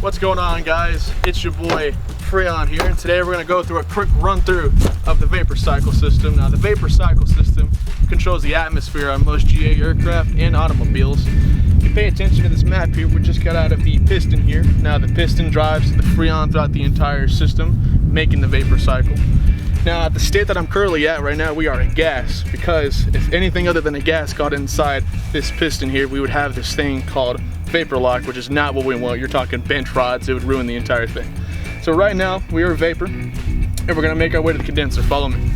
What's going on, guys? It's your boy Freon here, and today we're going to go through a quick run through of the vapor cycle system. Now, the vapor cycle system controls the atmosphere on most GA aircraft and automobiles. If you pay attention to this map here, we just got out of the piston here. Now, the piston drives the Freon throughout the entire system, making the vapor cycle. Now, at the state that I'm currently at right now, we are at gas, because if anything other than a gas got inside this piston here, we would have this thing called vapor lock, which is not what we want. You're talking bench rods, it would ruin the entire thing. So right now, we are vapor, and we're gonna make our way to the condenser. Follow me.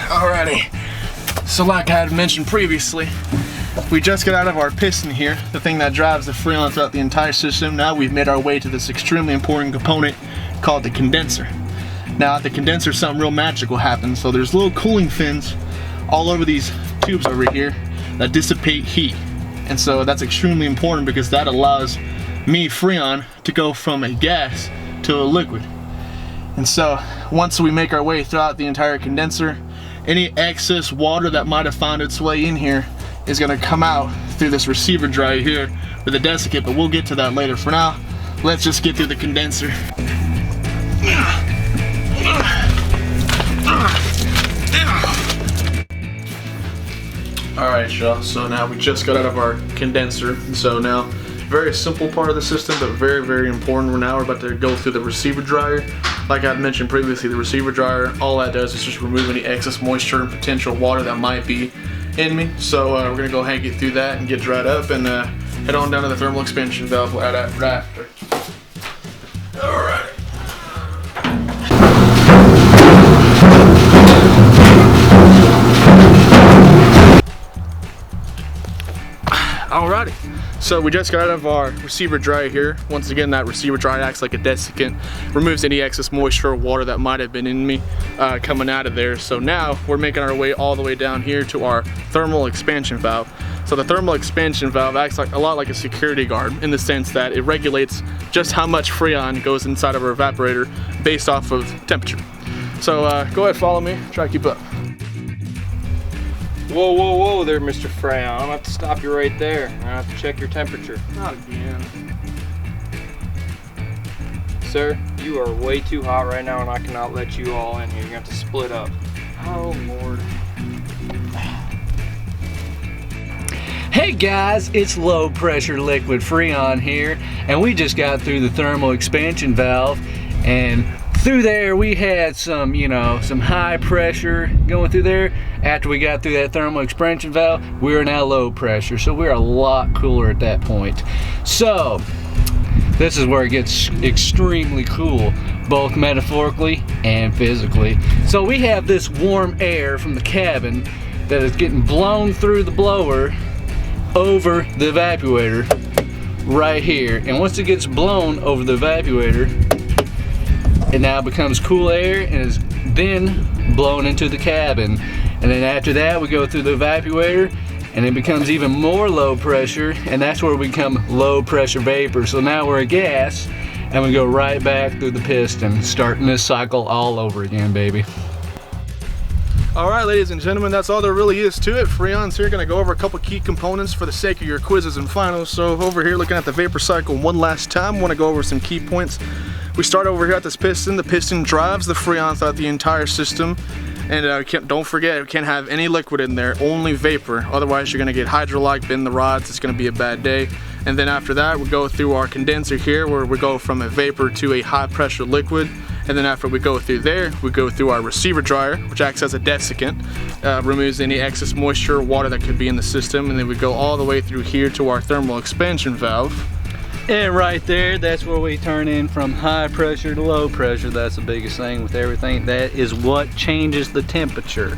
Alrighty, so like I had mentioned previously, we just got out of our piston here, the thing that drives the Freon throughout the entire system. Now we've made our way to this extremely important component called the condenser. Now at the condenser, something real magical happens. So there's little cooling fins all over these tubes over here that dissipate heat. And so that's extremely important because that allows me, Freon, to go from a gas to a liquid. And so once we make our way throughout the entire condenser, any excess water that might have found its way in here is gonna come out through this receiver dryer here with a desiccant, but we'll get to that later. For now, let's just get through the condenser. Alright, y'all, so now we just got out of our condenser. So now, very simple part of the system, but very, very important. Now we're about to go through the receiver dryer. Like I mentioned previously, the receiver dryer, all that does is just remove any excess moisture and potential water that might be in me. So we're gonna go ahead and get through that and get dried up and head on down to the thermal expansion valve right after. Alright. Alrighty, so we just got out of our receiver dryer here. Once again, that receiver dryer acts like a desiccant, removes any excess moisture or water that might have been in me coming out of there. So now we're making our way all the way down here to our thermal expansion valve. So the thermal expansion valve acts like a lot like a security guard in the sense that it regulates just how much Freon goes inside of our evaporator based off of temperature. So go ahead, follow me, try to keep up. Whoa, whoa, whoa there, Mr. Freon. I'm gonna have to stop you right there. I'm gonna have to check your temperature. Not again. Sir, you are way too hot right now and I cannot let you all in here. You're gonna have to split up. Oh, Lord. Hey guys, it's low pressure liquid Freon here, and we just got through the thermal expansion valve, and through there we had some, some high pressure going through there. After we got through that thermal expansion valve, we are now low pressure, so we're a lot cooler at that point. So this is where it gets extremely cool, both metaphorically and physically. So we have this warm air from the cabin that is getting blown through the blower over the evaporator right here, and once it gets blown over the evaporator, it now becomes cool air and is then blown into the cabin. And then after that, we go through the evaporator and it becomes even more low pressure, and that's where we become low pressure vapor. So now we're a gas and we go right back through the piston, starting this cycle all over again, baby. Alright, ladies and gentlemen, that's all there really is to it. Freon's here, gonna go over a couple key components for the sake of your quizzes and finals. So over here looking at the vapor cycle one last time, wanna go over some key points. We start over here at this piston. The piston drives the Freon throughout the entire system. And don't forget, we can't have any liquid in there, only vapor. Otherwise you're gonna get hydrolyzed, bend the rods, it's gonna be a bad day. And then after that, we go through our condenser here where we go from a vapor to a high pressure liquid. And then after we go through there, we go through our receiver dryer, which acts as a desiccant, removes any excess moisture or water that could be in the system. And then we go all the way through here to our thermal expansion valve. And right there, that's where we turn in from high pressure to low pressure. That's the biggest thing with everything. That is what changes the temperature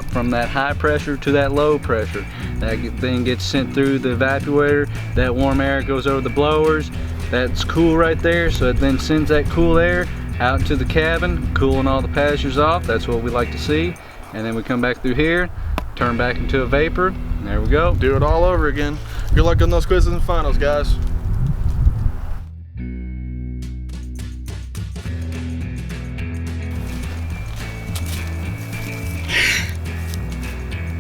from that high pressure to that low pressure. That then gets sent through the evaporator. That warm air goes over the blowers. That's cool right there. So it then sends that cool air out to the cabin, cooling all the passengers off. That's what we like to see. And then we come back through here, turn back into a vapor. And there we go. Do it all over again. Good luck on those quizzes and finals, guys.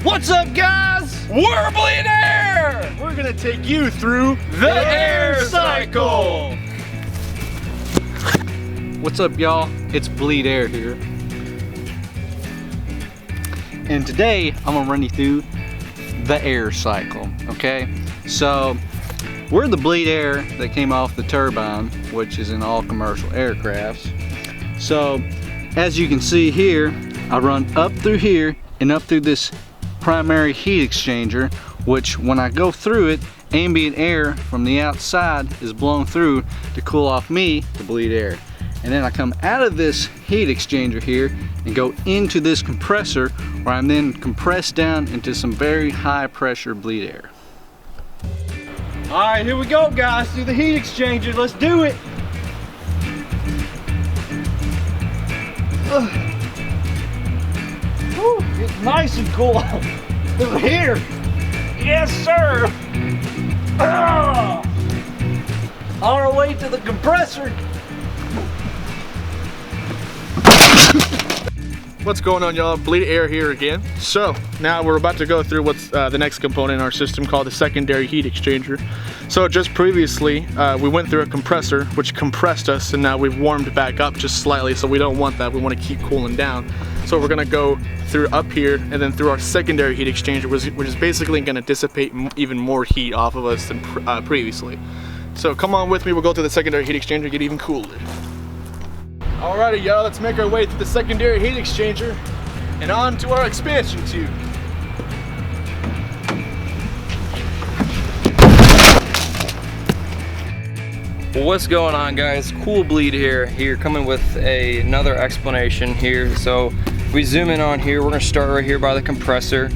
What's up, guys? We're bleeding air! sir! We're gonna take you through The air cycle! What's up, y'all? It's Bleed Air here. And today, I'm gonna run you through the air cycle, okay? So, we're the bleed air that came off the turbine, which is in all commercial aircrafts. So, as you can see here, I run up through here and up through this primary heat exchanger, which when I go through it, ambient air from the outside is blown through to cool off me, the bleed air. And then I come out of this heat exchanger here and go into this compressor where I'm then compressed down into some very high pressure bleed air. All right, here we go, guys, through the heat exchanger. Let's do it. Whew, it's nice and cool through here. Yes, sir. On our way to the compressor. What's going on, y'all? Bleed Air here again. So now we're about to go through what's the next component in our system called the secondary heat exchanger. So just previously we went through a compressor which compressed us, and now we've warmed back up just slightly, so we don't want that. We want to keep cooling down. So we're gonna go through up here and then through our secondary heat exchanger, which is basically gonna dissipate even more heat off of us than previously. So come on with me, we'll go through the secondary heat exchanger, get even cooler. Alrighty, y'all, let's make our way through the secondary heat exchanger and on to our expansion tube. What's going on, guys? Cool Bleed here coming with another explanation here. So if we zoom in on here, we're gonna start right here by the compressor.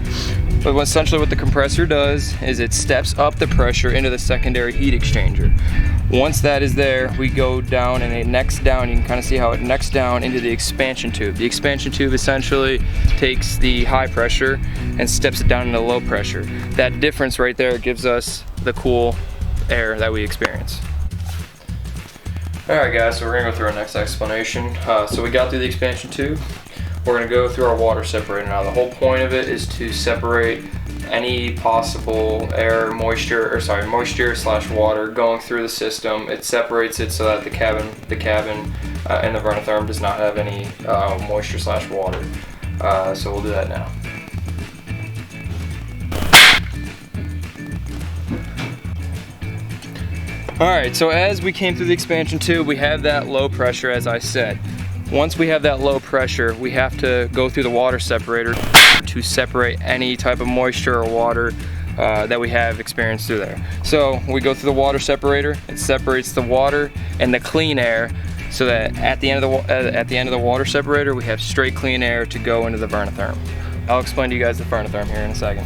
But essentially what the compressor does is it steps up the pressure into the secondary heat exchanger. Once that is there, we go down and it necks down. You can kind of see how it necks down into the expansion tube. The expansion tube essentially takes the high pressure and steps it down into low pressure. That difference right there gives us the cool air that we experience. Alright guys, so we're gonna go through our next explanation. So we got through the expansion tube. We're gonna go through our water separator. Now the whole point of it is to separate any possible air, moisture slash water going through the system. It separates it so that the cabin and the vernotherm does not have any moisture slash water. So we'll do that now. Alright, so as we came through the expansion tube, we have that low pressure, as I said. Once we have that low pressure, we have to go through the water separator to separate any type of moisture or water that we have experienced through there. So we go through the water separator, it separates the water and the clean air, so that at the end of the water separator, we have straight clean air to go into the vernotherm. I'll explain to you guys the vernotherm here in a second.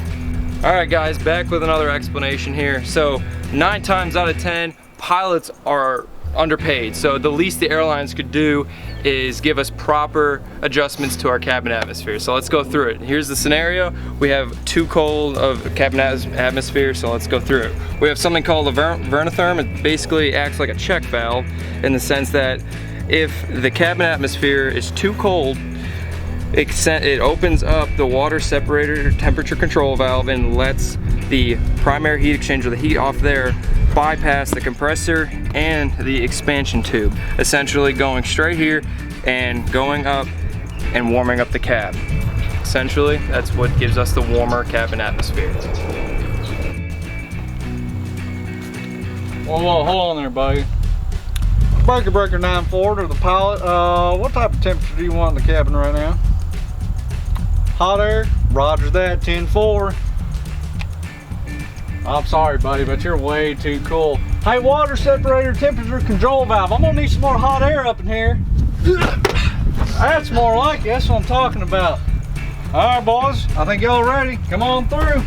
Alright guys, back with another explanation here. So 9 times out of 10, pilots are underpaid. So the least the airlines could do is give us proper adjustments to our cabin atmosphere. So let's go through it. Here's the scenario. We have too cold of a cabin atmosphere, so let's go through it. We have something called a vernotherm. It basically acts like a check valve in the sense that if the cabin atmosphere is too cold, it opens up the water separator temperature control valve and lets the primary heat exchanger, the heat off there, bypass the compressor and the expansion tube, essentially going straight here and going up and warming up the cab. Essentially, that's what gives us the warmer cabin atmosphere. Whoa, hold on there, buddy. Breaker 94 to the pilot. What type of temperature do you want in the cabin right now? Hot air? Roger that, 10-4. I'm sorry, buddy, but you're way too cool. Hey, water separator temperature control valve. I'm gonna need some more hot air up in here. That's more like it. That's what I'm talking about. All right, boys, I think y'all ready. Come on through.